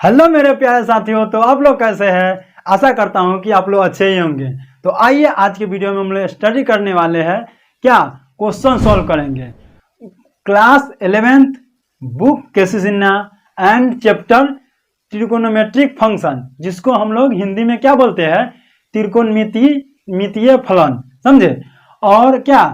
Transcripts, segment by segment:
Hello मेरे प्यारे साथियों, तो आप लोग कैसे हैं। आशा करता हूं कि आप लोग अच्छे ही होंगे। तो आइए आज के वीडियो में हम लोग स्टडी करने वाले हैं। क्या क्वेश्चन सॉल्व करेंगे class 11th book KC Sinha and chapter त्रिकोणमितिक फंक्शन, जिसको हम लोग हिंदी में क्या बोलते हैं, त्रिकोणमितीय फलन। समझे। और क्या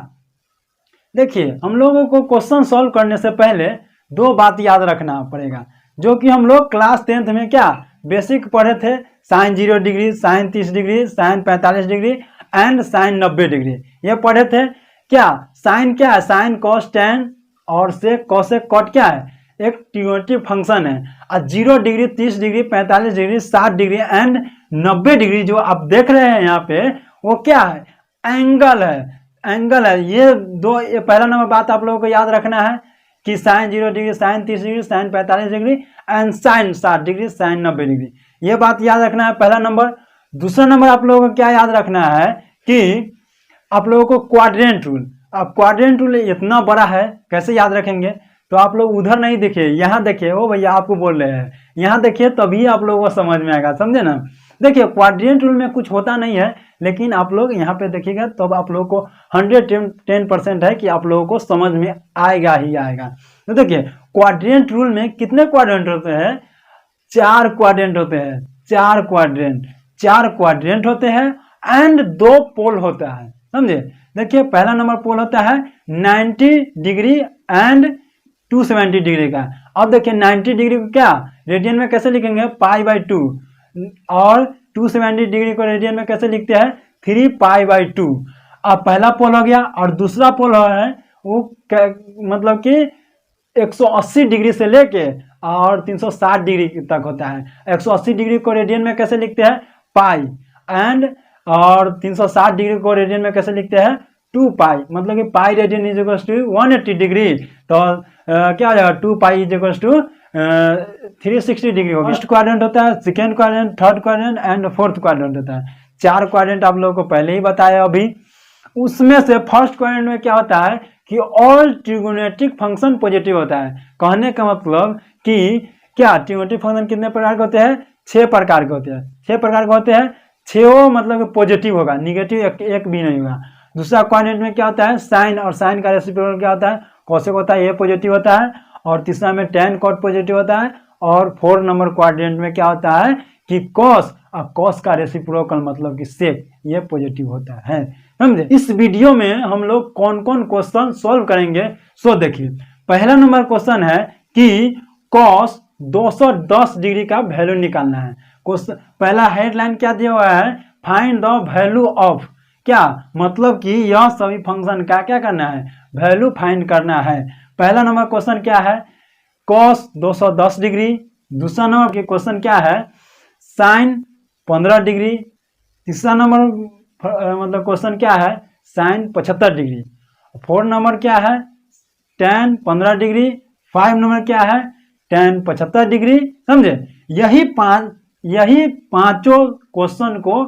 देखिए, हम लोगों को क्वेश्चन सॉल्व करने से पहले दो बात याद रखना पड़ेगा, जो कि हम लोग क्लास 10th में क्या बेसिक पढ़े थे। Sine 0 degree, sine 30 degree, sine 45 degree and sine 90 degree, ये पढ़े थे। क्या साइन क्या है, साइन कॉस टेन और सेक कॉसेक कॉट क्या है, एक ट्रिगोनोमेट्रिक फंक्शन है। और 0 degree, 30 degree, 45 degree, 60 degree and 90 degree जो आप देख रहे हैं यहाँ पे, वो क्या है, एंगल है। एंगल है ये दो। ये पहला नंबर बात आप लोगों को याद रखना है कि sine 0 degree, sine 30 degree, sine 45 degree and sine 60 degree, sine 90 degree, ये बात याद रखना है पहला नंबर। दूसरा नंबर आप लोगों को क्या याद रखना है कि आप लोगों को क्वाड्रेंट रूल। अब क्वाड्रेंट रूल इतना बड़ा है, कैसे याद रखेंगे। तो आप लोग उधर नहीं देखिए, यहाँ देखिए। ओ भैया आपको बोल रहे हैं, यहाँ देखिए, तभी आप लोगों को समझ में आएगा। समझे ना। देखिए क्वाड्रेंट रूल में कुछ होता नहीं है, लेकिन आप लोग यहाँ पे देखिएगा तब आप लोगों को 110% है कि आप लोगों को समझ में आएगा ही आएगा। तो देखिए क्वाड्रेंट रूल में कितने क्वाड्रेंट होते हैं, 4 क्वाड्रेंट होते हैं। 4 क्वाड्रेंट होते हैं एंड 2 पोल होता है। समझे। देखिए पहला नंबर पोल होता है 90 डिग्री एंड 270 डिग्री का। अब देखिए 90 डिग्री को क्या रेडियन में कैसे लिखेंगे, पाई/2, और 270 डिग्री को रेडियन में कैसे लिखते हैं, 3π/2। अब पहला पोल हो गया, और दूसरा पोल है वो मतलब कि 180 डिग्री से लेके और 360 डिग्री तक होता है। 180 डिग्री को रेडियन में कैसे लिखते हैं, पाई, एंड और 360 डिग्री को रेडियन में कैसे लिखते हैं, 2π। मतलब कि pi radian is equal to 180 degree, तो क्या हो जाएगा, 2π इज इक्वल टू 360 डिग्री होगा। फर्स्ट क्वाड्रेंट होता है, second quadrant, third quadrant and fourth quadrant होता है। 4 क्वाड्रेंट आप लोगों को पहले ही बताया अभी। उसमें से फर्स्ट क्वाड्रेंट में क्या होता है कि ऑल ट्रिगोनोमेट्रिक फंक्शन पॉजिटिव होता है। कहने का मतलब कि क्या ट्रिगोनोमेट्रिक फंक्शन कितने प्रकार के होते हैं, 6 प्रकार के होते हैं। 6 प्रकार के होते हैं, 6 मतलब पॉजिटिव होगा, निगेटिव एक भी नहीं होगा। दूसरा क्वाड्रेंट में क्या होता है, साइन, और साइन का रेसिप्रोकल क्या होता है, कॉसेक होता है, ये पॉजिटिव होता है। और तीसरा में टेन कॉट पॉजिटिव होता है। और 4 नंबर क्वाड्रेंट में क्या होता है कि कॉस, और कॉस का रेसिप्रोकल मतलब कि सेक, ये पॉजिटिव होता है। समझे। इस वीडियो में हम लोग कौन कौन क्वेश्चन सॉल्व करेंगे, सो देखिए। पहला नंबर क्वेश्चन है कि कॉस 210 डिग्री का वैल्यू निकालना है। क्वेश्चन पहला हेडलाइन क्या दिया हुआ है, फाइंड द वैल्यू ऑफ। क्या मतलब कि यह सभी फंक्शन का क्या करना है, वैल्यू फाइंड करना है। पहला नंबर क्वेश्चन क्या है, कॉस 210 डिग्री। दूसरा नंबर के क्वेश्चन क्या है, साइन 15 डिग्री। तीसरा नंबर मतलब क्वेश्चन क्या है, साइन 75 डिग्री। 4 नंबर क्या है, टेन 15 डिग्री। 5 नंबर क्या है, टेन 75 डिग्री। समझे। यही पांचों क्वेश्चन को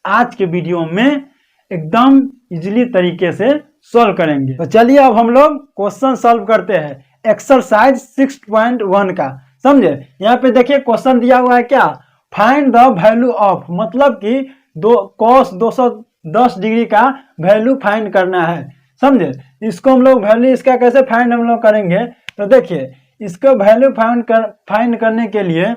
आज के वीडियो में एकदम इजीली तरीके से सॉल्व करेंगे। तो चलिए अब हम लोग क्वेश्चन सॉल्व करते हैं एक्सरसाइज 6.1 का। समझे। यहाँ पे देखिए क्वेश्चन दिया हुआ है क्या, फाइंड द वैल्यू ऑफ, मतलब कि कॉस 210 डिग्री का वैल्यू फाइंड करना है। समझे। इसको हम लोग वैल्यू इसका कैसे फाइंड हम लोग करेंगे, तो देखिए इसको वैल्यू फाइंड करने के लिए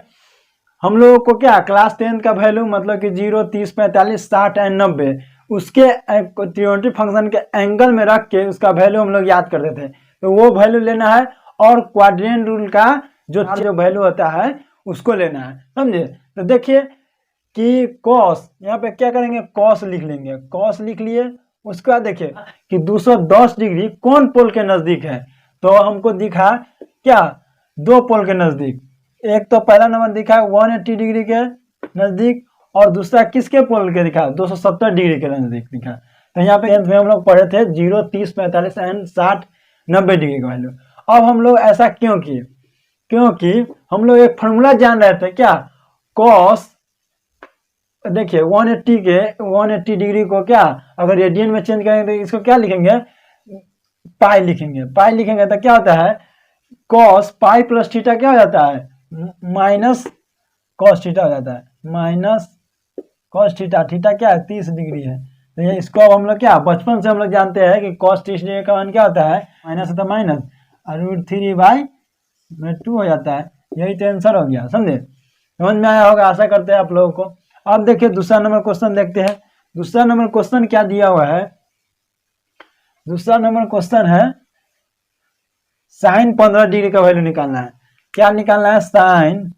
हम लोगों को क्या क्लास 10 का वैल्यू मतलब कि 0, 30, 45, 60 एंड 90 उसके ट्रिगोनोमेट्रिक फंक्शन के एंगल में रख के उसका वैल्यू हम लोग याद करते थे। तो वो वैल्यू लेना है, और क्वाड्रेंट रूल का जो वैल्यू होता है उसको लेना है। समझे। तो देखिए कि कॉस, यहाँ पे क्या करेंगे, कॉस लिख लेंगे। कॉस लिख लिए, उसके बाद देखिए कि 210 डिग्री कौन पोल के नजदीक है। तो हमको दिखा क्या, 2 पोल के नजदीक। एक तो पहला नंबर दिखा 180 डिग्री के नजदीक, और दूसरा किसके पोल के दिखा, 270 डिग्री के नजदीक दिखा। तो यहाँ पे हम लोग पढ़े थे 0, 30, 45 एंड 60, 90 डिग्री का वैल्यू। अब हम लोग ऐसा क्यों किए, क्योंकि हम लोग एक फॉर्मूला जान रहे थे क्या, कॉस, देखिए 180 डिग्री को क्या अगर रेडियन में चेंज करेंगे तो इसको क्या लिखेंगे, पाई लिखेंगे। पाई लिखेंगे तो क्या होता है, कॉस पाई प्लस थीटा क्या हो जाता है, कॉस थीटा हो जाता है, माइनस कॉस थीटा, थीटा क्या है 30 डिग्री है। तो ये इसको अब हम लोग क्या बचपन से हम लोग जानते हैं कि कॉस 30 डिग्री का मान क्या होता है, माइनस होता है माइनस और √3/2 हो जाता है। यही तो आंसर हो गया, समझे, समझ में आया होगा, आशा करते हैं आप लोगों को। अब देखिए दूसरा नंबर क्वेश्चन देखते हैं। दूसरा नंबर क्वेश्चन क्या दिया हुआ है, दूसरा नंबर क्वेश्चन है साइन 15 डिग्री का वैल्यू निकालना है। क्या निकालना है, साइन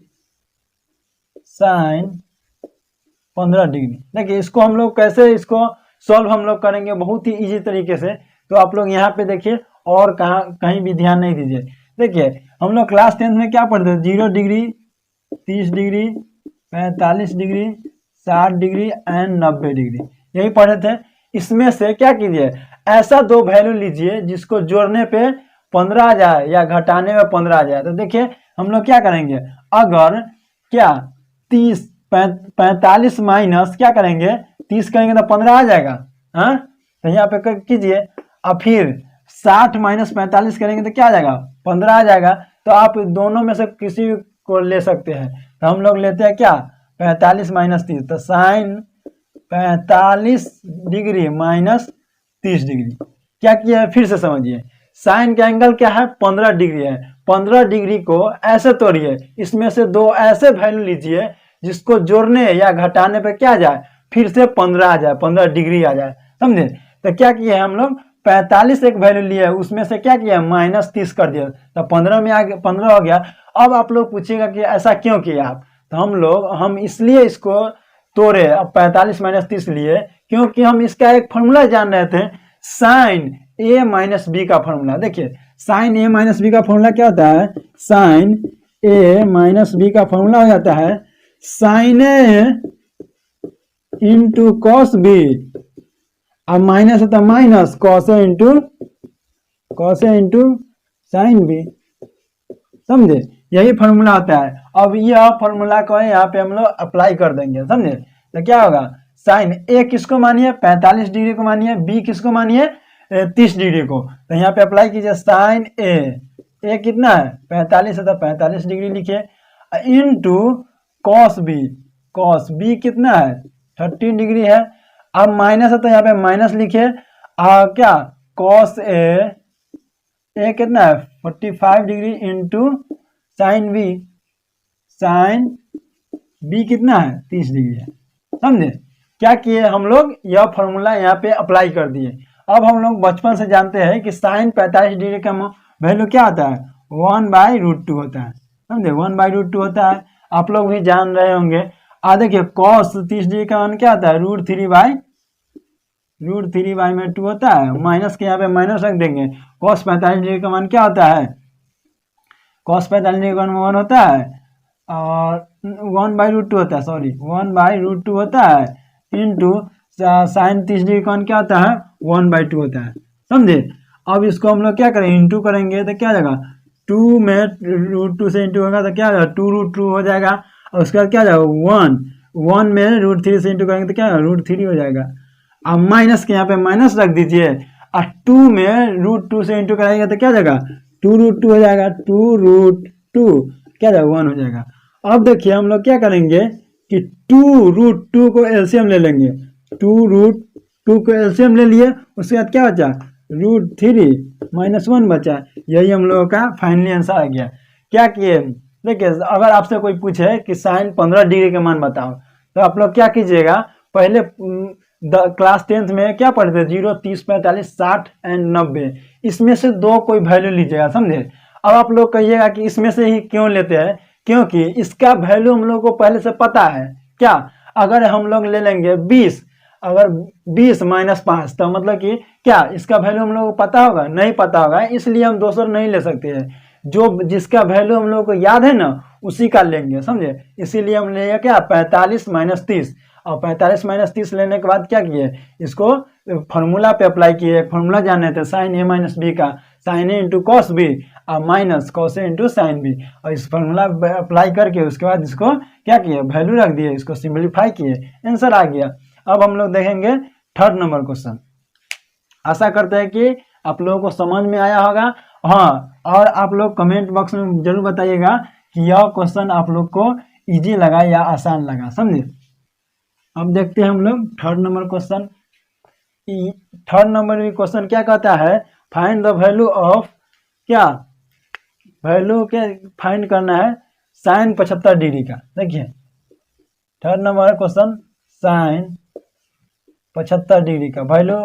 15 डिग्री। देखिए इसको हम लोग कैसे इसको सॉल्व हम लोग करेंगे, बहुत ही इजी तरीके से। तो आप लोग यहाँ पे देखिए और कहीं भी ध्यान नहीं दीजिए। देखिए हम लोग क्लास 10 में क्या पढ़ते थे, 0 degree, 30 degree, 45 degree, 60 degree and 90 degree, यही पढ़े थे। इसमें से क्या कीजिए, ऐसा दो वैल्यू लीजिए जिसको जोड़ने पे 15 आ जाए या घटाने में 15 आ जाए। तो देखिए हम लोग क्या करेंगे, अगर क्या 45 माइनस क्या करेंगे 30 करेंगे तो 15 आ जाएगा, हाँ। तो यहाँ पे कीजिए, और फिर 60 माइनस 45 करेंगे तो क्या आ जाएगा 15 आ जाएगा। तो आप दोनों में से किसी को ले सकते हैं। तो हम लोग लेते हैं क्या 45 माइनस 30, तो साइन 45 डिग्री माइनस 30 डिग्री। क्या किया है फिर से समझिए, साइन का एंगल क्या है 15 डिग्री है। 15 डिग्री को ऐसे तोड़िए, इसमें से दो ऐसे वैल्यू लीजिए जिसको जोड़ने या घटाने पे क्या जाए फिर से 15 आ जाए, 15 डिग्री आ जाए, समझे। तो क्या किया है हम लोग 45 एक वैल्यू लिया है, उसमें से क्या किया माइनस 30 कर दिया, तो 15 में आ गया, 15 हो गया। अब आप लोग पूछिएगा कि ऐसा क्यों किया आप, तो हम इसलिए इसको तोड़े, अब 45 माइनस 30 लिए क्योंकि हम इसका एक फॉर्मूला जान रहे थे, साइन ए माइनस बी का फॉर्मूला। देखिए साइन ए माइनस बी का फॉर्मूला क्या होता है, साइन ए माइनस बी का फॉर्मूला हो जाता है साइन ए इंटू कॉस बी, अब माइनस होता है minus cos A into sine B, समझे, यही फॉर्मूला होता है। अब यह फॉर्मूला को यहाँ पे हम लोग अप्लाई कर देंगे, समझे। तो क्या होगा, साइन ए किसको मानिए 45 डिग्री को मानिए, बी किसको मानिए 30 डिग्री को। तो यहाँ पे अप्लाई कीजिए, साइन ए कितना है 45 है तो 45 डिग्री लिखिए, इनटू कॉस बी कितना है 30 डिग्री है। अब माइनस है तो यहाँ पे माइनस लिखिए, क्या कॉस ए कितना है 45 डिग्री इंटू साइन बी कितना है 30 डिग्री है, समझे। क्या किए हम लोग, यह फॉर्मूला यहाँ पे अप्लाई कर दिए। अब हम लोग बचपन से जानते हैं कि साइन 45 डिग्री का वैल्यू क्या होता है 1/√2 होता है, समझे, 1/√2 होता है, आप लोग भी जान रहे होंगे। देखिए कॉस 30 डिग्री का मान क्या होता है √3/2 होता है, माइनस के यहाँ पे माइनस रख देंगे। कॉस 45 डिग्री का मान क्या होता है, कॉस 45 डिग्री का मान 1 होता है और 1/√2 होता है, सॉरी 1/√2 होता है, इंटू साइन 30 डिग्री का मान क्या होता है 1/2 होता है, समझे। अब इसको हम लोग क्या करें इंटू करेंगे तो क्या हो जाएगा 2 में √2 से इंटू होगा तो क्या हो जाएगा 2√2 हो जाएगा, और उसके बाद क्या हो जाएगा 1 में √3 से इंटू करेंगे तो क्या होगा √3 हो जाएगा। अब माइनस के यहाँ पे माइनस रख दीजिए, और 2 में √2 से इंटू कराएंगे तो क्या हो जाएगा 2√2 हो जाएगा, 2√2 क्या हो जाएगा 1 हो जाएगा। अब देखिए हम लोग क्या करेंगे कि 2√2 को एलसीएम ले लेंगे, 2√2 को एलसीएम ले लिए, उसके बाद क्या बचा √3 - 1 बचा। यही हम लोगों का फाइनली आंसर आ गया। क्या किए, देखिए अगर आपसे कोई पूछे कि साइन 15 डिग्री का मान बताओ, तो आप लोग क्या कीजिएगा, पहले क्लास 10th में क्या पढ़ते थे 0, 30, 45, 60 एंड 90, इसमें से दो कोई वैल्यू लीजिएगा, समझे। अब आप लोग कहिएगा कि इसमें से ही क्यों लेते हैं, क्योंकि इसका वैल्यू हम लोग को पहले से पता है। क्या, अगर हम लोग ले लेंगे 20, अगर 20 - 5 तो मतलब कि क्या इसका वैल्यू हम लोग को पता होगा, नहीं पता होगा, इसलिए हम दोस्तों नहीं ले सकते हैं। जो जिसका वैल्यू हम लोग को याद है ना उसी का लेंगे, समझे। इसीलिए हम लेंगे क्या 45 - 30, और 45 - 30 लेने के बाद क्या किए, इसको फॉर्मूला पे अप्लाई किए। फॉर्मूला जाने थे साइन ए माइनस बी का, साइन ए इंटू कॉस बी और minus cos A into sine B, और इस फॉर्मूला अप्लाई करके उसके बाद इसको क्या किए वैल्यू रख दिए, इसको सिंपलीफाई किए, आंसर आ गया। अब हम लोग देखेंगे थर्ड नंबर क्वेश्चन। आशा करते हैं कि आप लोगों को समझ में आया होगा। हाँ, और आप लोग कमेंट बॉक्स में जरूर बताइएगा कि यह क्वेश्चन आप लोग को इजी लगा या आसान लगा, समझे। अब देखते हैं हम लोग third number question. Third number में क्वेश्चन क्या कहता है, फाइंड द वैल्यू ऑफ, क्या वैल्यू क्या फाइंड करना है, साइन 75 डिग्री का। देखिए third number question, sine 75 degree का वैल्यू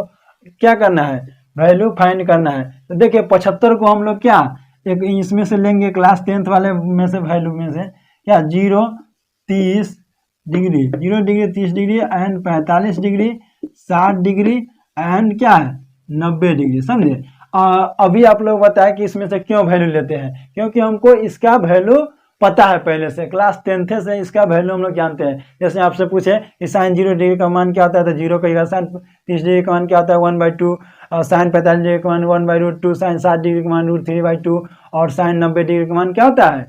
क्या करना है, वैल्यू फाइंड करना है। तो देखिए 75 को हम लोग क्या एक इसमें से लेंगे, क्लास 10th वाले में से वैल्यू में से, क्या 0 30 degree, 0 degree 30 degree and 45 degree 60 degree and क्या है 90 डिग्री, समझे। अभी आप लोग बताएं कि इसमें से क्यों वैल्यू लेते हैं, क्योंकि हमको इसका वैल्यू पता है पहले से, क्लास 10th से इसका वैल्यू हम लोग जानते हैं। जैसे आपसे पूछे कि साइन 0 डिग्री का मान क्या होता है, तो 0 कहिएगा। साइन 30 डिग्री का मान क्या होता है 1/2, और साइन 45 डिग्री का मान 1/√2, साइन 60 डिग्री का मान √3/2, और साइन 90 डिग्री का मान क्या होता है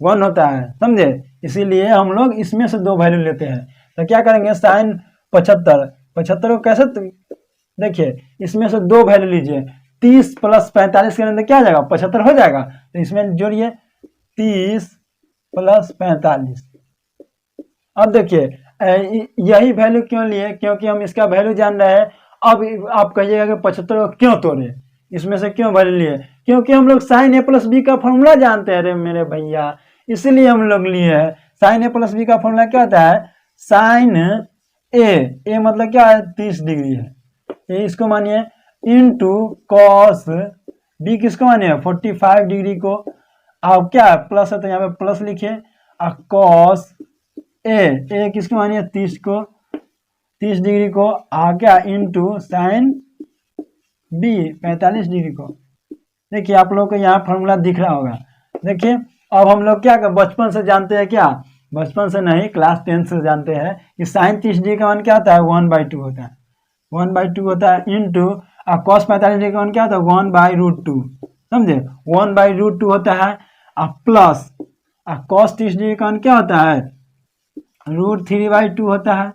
1 होता है, समझे। इसीलिए हम लोग इसमें से 2 वैल्यू लेते हैं। तो क्या करेंगे, साइन 75 को कैसे, देखिए इसमें से 2 वैल्यू लीजिए, 30 + 45 के अंदर क्या आ जाएगा 75 हो जाएगा। तो इसमें जोड़िए 30 + 45। अब देखिए यही वैल्यू क्यों लिए, क्योंकि हम इसका वैल्यू जान रहे हैं। अब आप कहिएगा कि 75 को क्यों तोड़े, इसमें से क्यों वैल्यू लिए, क्योंकि हम लोग साइन A + B का फॉर्मूला जानते हैं रे मेरे भैया, इसलिए हम लोग लिए हैं। साइन A + B का फॉर्मूला क्या होता है, साइन ए मतलब क्या है 30 डिग्री है, ये इसको मानिए, इंटू कॉस बी किसको मानिए 45 डिग्री को। अब क्या है प्लस है तो यहाँ पे प्लस लिखिए, और कॉस ए किसको मानिए 30 को, 30 डिग्री को, आ क्या इंटू साइन बी 45 डिग्री को। देखिए आप लोग को यहाँ फॉर्मूला दिख रहा होगा। देखिए अब हम लोग क्या बचपन से जानते हैं, क्या बचपन से नहीं क्लास 10 से जानते हैं कि साइन 30 डिग्री का मान क्या होता है 1/2 होता है, 1/2 होता है, इंटू कॉस 45 डिग्री का मान क्या होता है 1/√2, समझे 1/√2 होता है, प्लस कॉस 30 डिग्री का मान क्या होता है √3/2 होता है,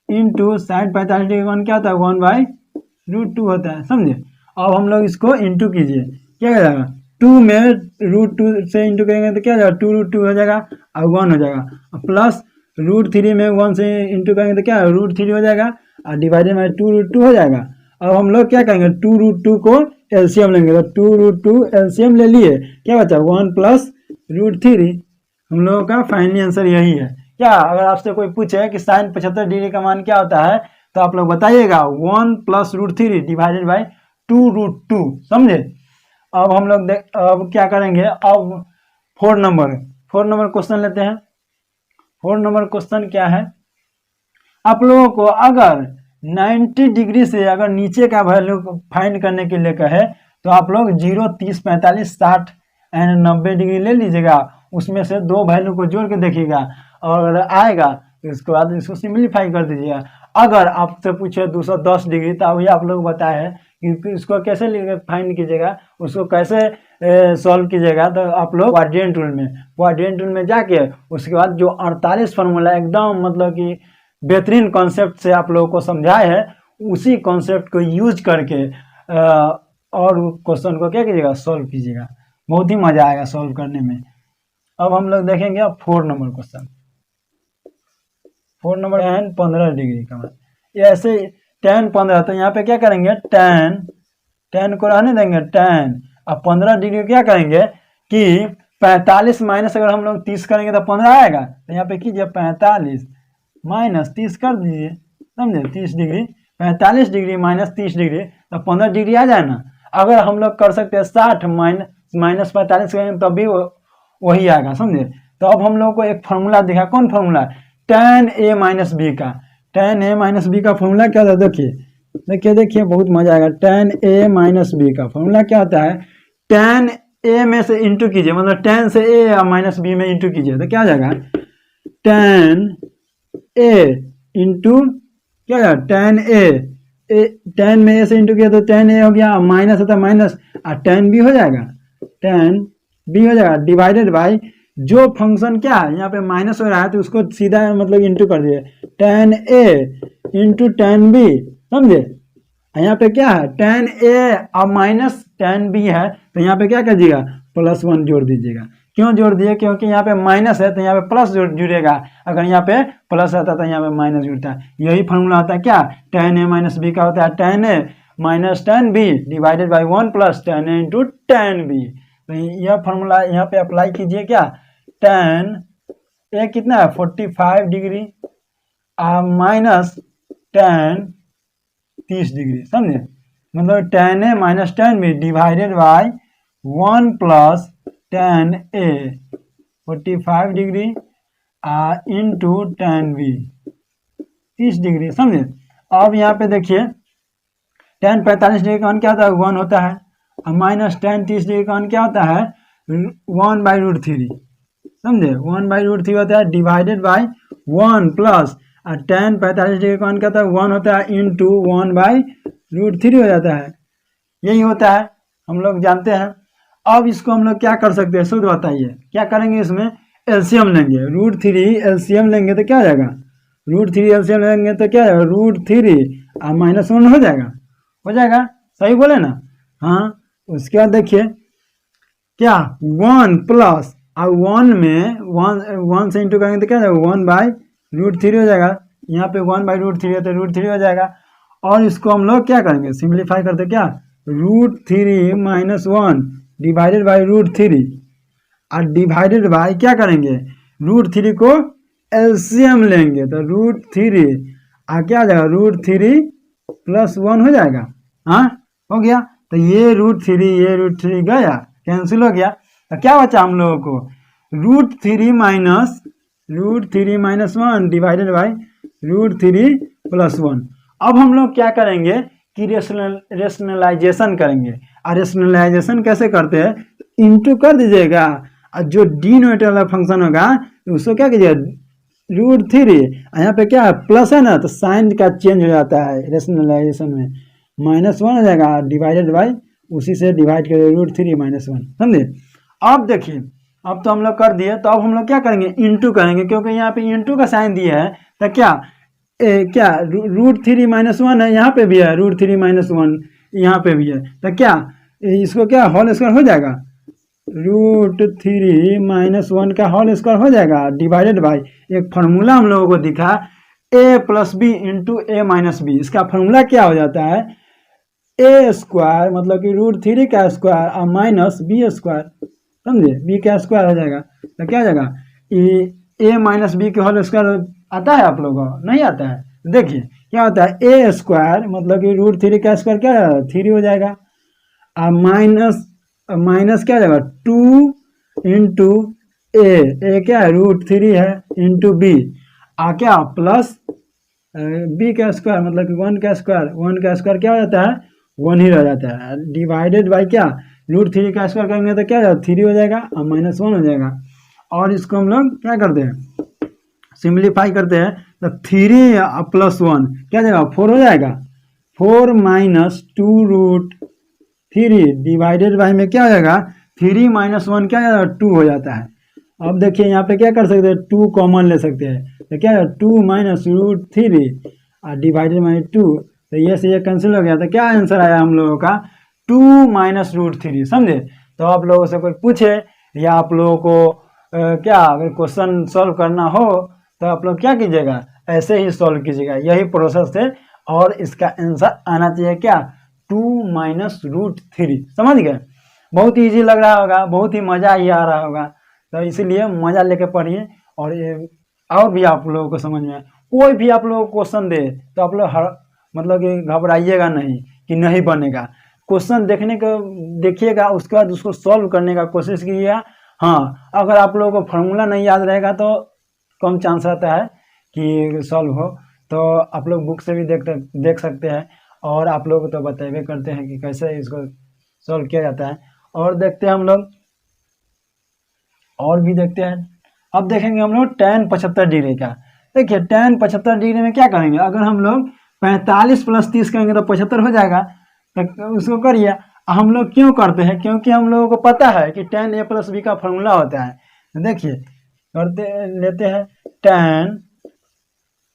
इंटू साइन 45 डिग्री का मान क्या होता है 1/√2 होता है, समझे। अब हम लोग इसको इंटू कीजिए, क्या हो जाएगा 2 में √2 से इंटू करेंगे तो क्या हो जाएगा 2√2 हो जाएगा और 1 हो जाएगा, प्लस √3 में 1 से इंटू करेंगे तो क्या √3 हो जाएगा और डिवाइडेड बाई 2√2 हो जाएगा। अब हम लोग क्या करेंगे 2√2 को एलसीएम लेंगे, तो 2√2 एलसीएम ले लिए, क्या बचा 1 + √3। हम लोगों का फाइनली आंसर यही है। क्या अगर आपसे कोई पूछे कि साइन 75 डिग्री का मान क्या होता है, तो आप लोग बताइएगा 1 + √3 डिवाइडेड बाई 2√2, समझे। अब हम लोग अब क्या करेंगे, अब 4 नंबर क्वेश्चन लेते हैं। 4 नंबर क्वेश्चन क्या है, आप लोगों को अगर 90 डिग्री से अगर नीचे का वैल्यू फाइंड करने के लिए कहे, तो आप लोग 0 30 45 60 एंड 90 डिग्री ले लीजिएगा, उसमें से 2 वैल्यू को जोड़ के देखिएगा और आएगा, तो इसके बाद इसको सिंपलीफाई कर दीजिएगा। अगर आपसे पूछे 210 डिग्री, तो अभी आप लोग बताए हैं कि इसको कैसे फाइंड कीजिएगा, उसको कैसे सॉल्व कीजिएगा, तो आप लोग क्वाड्रेंट टूल में जाके उसके बाद जो 48 फार्मूला एकदम मतलब कि बेहतरीन कॉन्सेप्ट से आप लोगों को समझाए हैं, उसी कॉन्सेप्ट को यूज करके और क्वेश्चन को क्या कीजिएगा सॉल्व कीजिएगा, बहुत ही मजा आएगा सॉल्व करने में। अब हम लोग देखेंगे 4 number question. 4 number tan 15 degree का मान, ये ऐसे tan 15, तो यहाँ पे क्या करेंगे tan को रहने देंगे tan, अब 15 डिग्री क्या करेंगे कि 45 माइनस अगर हम लोग 30 करेंगे तो 15 आएगा, तो यहाँ पे कीजिए 45 माइनस 30 कर दीजिए, समझे 30 डिग्री, 45 डिग्री माइनस 30 डिग्री, तो 15 डिग्री आ जाए ना। अगर हम लोग कर सकते हैं 60 माइनस 45 करेंगे तब भी वही आएगा, समझे। तो अब हम लोग को एक फार्मूला दिखा, कौन फार्मूला, tan A - B का, tan A - B का फार्मूला क्या होता है, देखिए बहुत मजा आएगा। tan A - B का फार्मूला क्या होता है, tan A में से इंटू कीजिए, मतलब tan से A या -B में इंटू कीजिए, तो क्या आ जाएगा tan A इंटू क्या होगा tan A, tan में A से इंटू किया तो tan A हो गया, माइनस होता है माइनस, और tan B हो जाएगा, tan B हो जाएगा, डिवाइडेड बाई जो फंक्शन क्या है यहाँ पे माइनस हो रहा है तो उसको सीधा मतलब इंटू कर दिए, tan A into tan B, समझे। यहाँ पे क्या है tan A और माइनस tan B है, तो यहाँ पे क्या कीजिएगा +1 जोड़ दीजिएगा, क्यों जोड़ दिए? क्योंकि यहाँ पे माइनस है तो यहाँ पे प्लस जुड़ेगा, अगर यहाँ पे प्लस रहता तो यहाँ पे माइनस जुड़ता है। यही फॉर्मूला होता है क्या, tan a माइनस बी का होता है tan a minus tan b divided by 1 plus tan a into tan b। तो यह फॉर्मूला यहाँ पे अप्लाई कीजिए, क्या tan a कितना है 45 डिग्री माइनस tan 30 डिग्री, समझे? मतलब tan a minus tan b divided by 1 plus tan a 45 degree into tan b 30 degree, समझे? अब यहाँ पे देखिए tan 45 डिग्री का मान क्या होता है 1 होता है, और माइनस tan 30 डिग्री का मान क्या होता है 1/√3, समझे? 1/√3 होता है डिवाइडेड बाई 1 प्लस और tan 45 डिग्री का मान क्या होता है 1 होता है इंटू 1/√3 हो जाता है। यही होता है, हम लोग जानते हैं। अब इसको हम लोग क्या कर सकते हैं, शुद्ध बताइए क्या करेंगे? इसमें एलसीएम लेंगे, √3 एलसीएम लेंगे तो क्या हो जाएगा, √3 एलसीएम लेंगे तो क्या हो जाएगा √3 और -1 हो जाएगा, सही बोले ना? हाँ, उसके बाद देखिए क्या 1 प्लस और 1 में 1 से इंटू करेंगे तो क्या हो जाएगा 1/√3 हो जाएगा, यहाँ पे 1/√3 है तो √3 हो जाएगा। और इसको हम लोग क्या करेंगे, सिंप्लीफाई करते क्या √3 माइनस 1 डिवाइडेड बाई √3 और डिवाइडेड बाई क्या करेंगे √3 को एलसीएम लेंगे तो √3 आ क्या आ जाएगा √3 प्लस 1 हो जाएगा। हाँ, हो गया। तो ये √3 गया, कैंसिल हो गया, तो क्या बचा हम लोगों को √3 माइनस 1 डिवाइडेड बाई √3 प्लस 1। अब हम लोग क्या करेंगे कि रेशनलाइजेशन करेंगे, और रेशनलाइजेशन कैसे करते हैं, इंटू कर दीजिएगा और जो डिनोमिनेटर वाला फंक्शन होगा उसको क्या कीजिएगा √3, यहाँ पे क्या प्लस है ना तो साइन का चेंज हो जाता है रेशनलाइजेशन में, -1 हो जाएगा डिवाइडेड बाई उसी से डिवाइड करेंगे √3 माइनस 1, समझे? अब देखिए अब तो हम लोग कर दिए, तो अब हम लोग क्या करेंगे इंटू करेंगे, क्योंकि यहाँ पे इंटू का साइन दिया है तो क्या क्या √3 माइनस 1 है, यहाँ पे भी है √3 माइनस 1 यहाँ पे भी है, तो क्या इसको क्या होल स्क्वायर हो जाएगा √3 माइनस 1 का होल स्क्वायर हो जाएगा डिवाइडेड बाई एक फार्मूला हम लोगों को दिखा a plus B into a minus B. इसका फार्मूला क्या हो जाता है a स्क्वायर मतलब कि √3 का स्क्वायर और माइनस बी स्क्वायर, समझे? b का स्क्वायर हो जाएगा तो क्या हो जाएगा a माइनस बी के होल स्क्वायर आता है आप लोगों को, नहीं आता है? देखिए क्या होता है a स्क्वायर मतलब कि √3 का स्क्वायर क्या है 3 हो जाएगा और माइनस क्या हो जाएगा 2 इंटू ए क्या है √3 है इंटू बी आ क्या प्लस बी का स्क्वायर मतलब कि 1 का स्क्वायर क्या हो जाता है 1 ही रह जाता है डिवाइडेड बाई क्या √3 का स्क्वायर करेंगे तो क्या हो जाएगा 3 हो जाएगा और -1 हो जाएगा। और इसको हम लोग क्या करते हैं सिंप्लीफाई करते हैं तो 3 प्लस 1 क्या जाएगा 4 हो जाएगा, 4 माइनस 2√3 डिवाइडेड बाई में क्या हो जाएगा 3 माइनस 1 क्या हो जाएगा 2 हो जाता है। अब देखिए यहाँ पे क्या कर सकते हैं 2 कॉमन ले सकते हैं तो क्या है 2 माइनस √3 और डिवाइडेड बाई 2, तो ये से ये कैंसिल हो गया, तो क्या आंसर आया हम लोगों का 2 माइनस √3, समझे? तो आप लोगों से कोई पूछे या आप लोगों को क्या अगर क्वेश्चन सॉल्व करना हो तो आप लोग क्या कीजिएगा ऐसे ही सॉल्व कीजिएगा, यही प्रोसेस है और इसका आंसर आना चाहिए क्या 2 माइनस √3, समझ गए? बहुत इजी लग रहा होगा, बहुत ही मज़ा ही आ रहा होगा, तो इसीलिए मज़ा लेके पढ़िए और भी आप लोगों को समझ में कोई भी आप लोगों को क्वेश्चन दे तो आप लोग मतलब कि घबराइएगा नहीं कि नहीं बनेगा, क्वेश्चन देखिएगा उसके बाद उसको सॉल्व करने का कोशिश कीजिएगा। हाँ, अगर आप लोगों को फार्मूला नहीं याद रहेगा तो कम चांस रहता है कि सॉल्व हो, तो आप लोग बुक से भी देख सकते हैं और आप लोग तो बताइए करते हैं कि कैसे इसको सॉल्व किया जाता है। और देखते हैं हम लोग और भी देखते हैं। अब देखेंगे हम लोग tan 75 डिग्री का। देखिए tan 75 डिग्री में क्या करेंगे, अगर हम लोग 45 प्लस 30 करेंगे तो 75 हो जाएगा, तो उसको करिए। हम लोग क्यों करते हैं, क्योंकि हम लोगों को पता है कि tan a प्लस बी का फॉर्मूला होता है। देखिए लेते हैं tan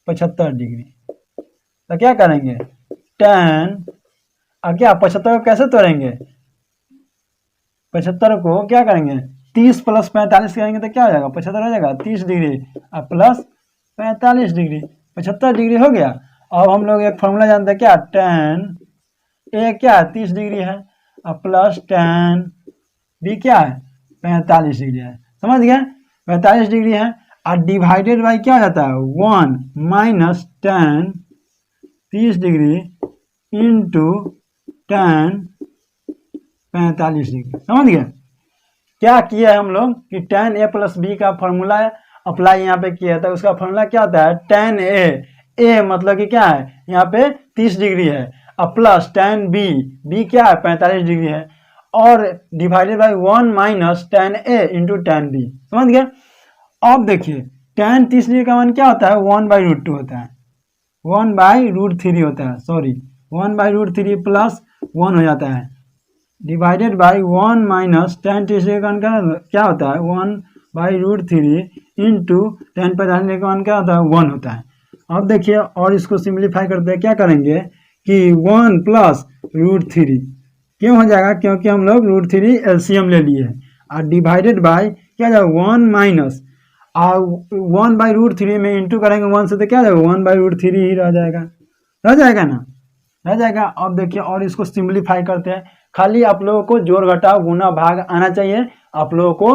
75 डिग्री, तो क्या करेंगे tan क्या 75 को कैसे तोड़ेंगे, 75 को क्या करेंगे 30 प्लस 45 करेंगे तो क्या हो जाएगा, 75 हो जाएगा। 30 डिग्री और प्लस 45 डिग्री, 75 डिग्री हो गया। अब हम लोग एक फॉर्मूला जानते हैं क्या, tan ए क्या है 30 डिग्री है और प्लस tan बी क्या है 45 डिग्री है। समझ गए, 45 डिग्री है और डिवाइडेड बाई क्या हो जाता है 1 minus tan 30 degree into tan 45 degree. समझ गए, क्या किया है हम लोग कि tan a प्लस बी का फॉर्मूला अप्लाई यहाँ पे किया था। उसका फॉर्मूला क्या होता है, tan a मतलब कि क्या है यहाँ पे 30 डिग्री है और प्लस tan b क्या है 45 डिग्री है और divided by 1 minus tan a into tan b। समझ गए। अब देखिए tan 30 डिग्री का मान क्या होता है 1/√2 होता है, 1/√3 होता है, सॉरी 1/√3 प्लस 1 हो जाता है divided by 1 minus tan 30 degree का मान क्या होता है 1/√3 इंटू tan 45 डिग्री का मान क्या होता है 1 होता है। अब देखिए और इसको सिंप्लीफाई करते हैं, क्या करेंगे कि 1 प्लस √3 क्यों हो जाएगा, क्योंकि हम लोग √3 एलसीएम ले लिए हैं और डिवाइडेड बाई क्या जाएगा 1 माइनस 1/√3 में इंटू करेंगे 1 से तो क्या जाएगा 1/√3 ही रह जाएगा ना, रह जाएगा। अब देखिए और इसको सिंप्लीफाई करते हैं, खाली आप लोगों को जोड़ घटाव गुना भाग आना चाहिए, आप लोगों को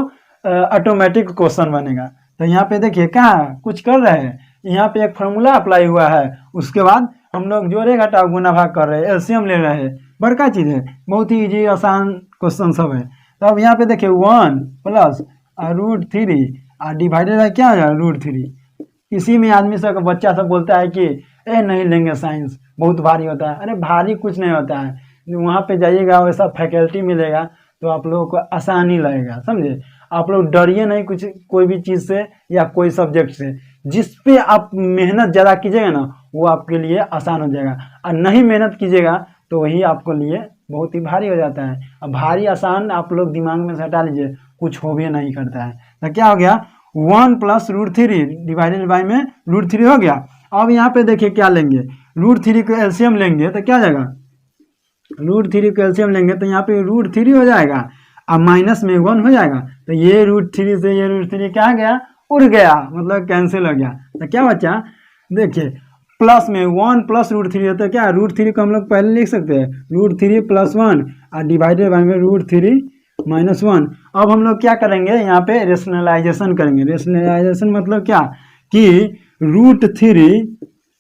ऑटोमेटिक क्वेश्चन बनेगा। तो यहाँ पे देखिए कहाँ कुछ कर रहे हैं, यहाँ पे एक फार्मूला अप्लाई हुआ है, उसके बाद हम लोग जोड़े घटाव गुना भाग कर रहे हैं, एलसीएम ले रहे हैं, बड़का चीज़ है, बहुत ही इजी आसान क्वेश्चन सब है। तो अब यहाँ पे देखिए 1 प्लस √3 और डिवाइडेड बाई क्या हो जाएगा √3। इसी में आदमी सब बच्चा सब बोलता है कि नहीं लेंगे साइंस बहुत भारी होता है। अरे भारी कुछ नहीं होता है, वहाँ पे जाइएगा वैसा फैकल्टी मिलेगा तो आप लोगों को आसानी लगेगा। समझे, आप लोग डरिए नहीं कुछ कोई भी चीज़ से या कोई सब्जेक्ट से, जिस पे आप मेहनत ज़्यादा कीजिएगा ना वो आपके लिए आसान हो जाएगा और नहीं मेहनत कीजिएगा तो वही आपको लिए बहुत ही भारी हो जाता है। अब भारी आसान आप लोग दिमाग में से हटा लीजिए, कुछ हो भी नहीं करता है। तो क्या हो गया 1 प्लस √3 डिवाइडेड बाई में √3 हो गया। अब यहाँ पे देखिए क्या लेंगे, √3 को एलसीएम लेंगे तो क्या जाएगा, √3 को एलसीएम लेंगे तो यहाँ पे √3 हो जाएगा और माइनस में 1 हो जाएगा। तो ये √3 से ये √3 क्या गया, उड़ गया, मतलब कैंसिल हो गया। तो क्या बचा, देखिए प्लस में 1 प्लस √3 होता है, क्या √3 को हम लोग पहले लिख सकते हैं √3 +1 और डिवाइडेड बाई में √3 - 1। अब हम लोग क्या करेंगे यहाँ पे रेशनलाइजेशन करेंगे। रेशनलाइजेशन मतलब क्या कि √3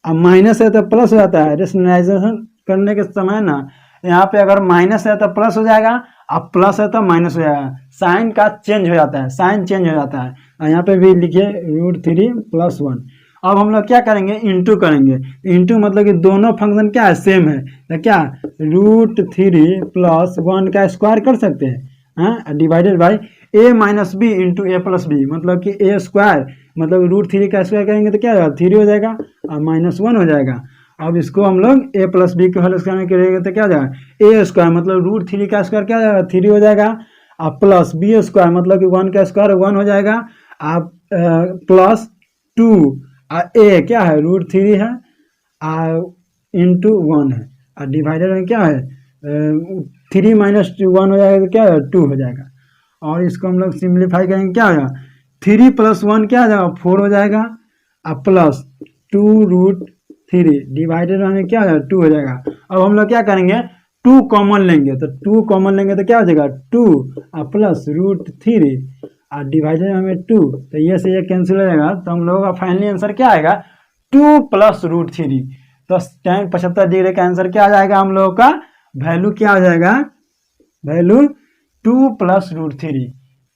अब माइनस है तो प्लस हो जाता है। रेशनलाइजेशन करने के समय ना यहाँ पे अगर माइनस है तो प्लस हो जाएगा अब प्लस है तो माइनस हो जाएगा, साइन का चेंज हो जाता है, साइन चेंज हो जाता है। और यहाँ पे भी लिखिए √3 + 1। अब हम लोग क्या करेंगे इंटू करेंगे, इंटू मतलब कि दोनों फंक्शन क्या है सेम है, तो क्या √3 + 1 का स्क्वायर कर सकते हैं, हाँ, divided by a - b into a + b मतलब कि a स्क्वायर मतलब √3 का स्क्वायर करेंगे तो क्या हो जाएगा 3 हो जाएगा और -1 हो जाएगा। अब इसको हम लोग a + b के होल स्क्वायर में करेंगे तो क्या हो जाएगा a स्क्वायर मतलब √3 का स्क्वायर क्या हो जाएगा 3 हो जाएगा और प्लस b स्क्वायर मतलब कि 1 का स्क्वायर 1 हो जाएगा आप प्लस 2 और a क्या है √3 है इंटू 1 है और डिवाइडेड में क्या है 3 - 1 हो जाएगा तो क्या है 2 हो जाएगा। और इसको हम लोग सिंप्लीफाई करेंगे क्या होगा 3 + 1 क्या हो जाएगा 4 हो जाएगा और प्लस 2√3 डिवाइडेड में क्या हो जाएगा 2 हो जाएगा। अब हम लोग क्या करेंगे 2 कॉमन लेंगे तो 2 कॉमन लेंगे तो क्या हो जाएगा 2 और प्लस √3 और डिवाइडेड में 2 तो ये से ये कैंसिल हो जाएगा। तो हम लोगों का फाइनली आंसर क्या आएगा 2 + √3। तो tan 75 डिग्री का आंसर क्या आ जाएगा, हम लोगों का वैल्यू क्या हो जाएगा, वैल्यू 2 + √3।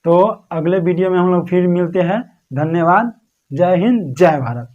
तो अगले वीडियो में हम लोग फिर मिलते हैं। धन्यवाद, जय हिंद, जय भारत।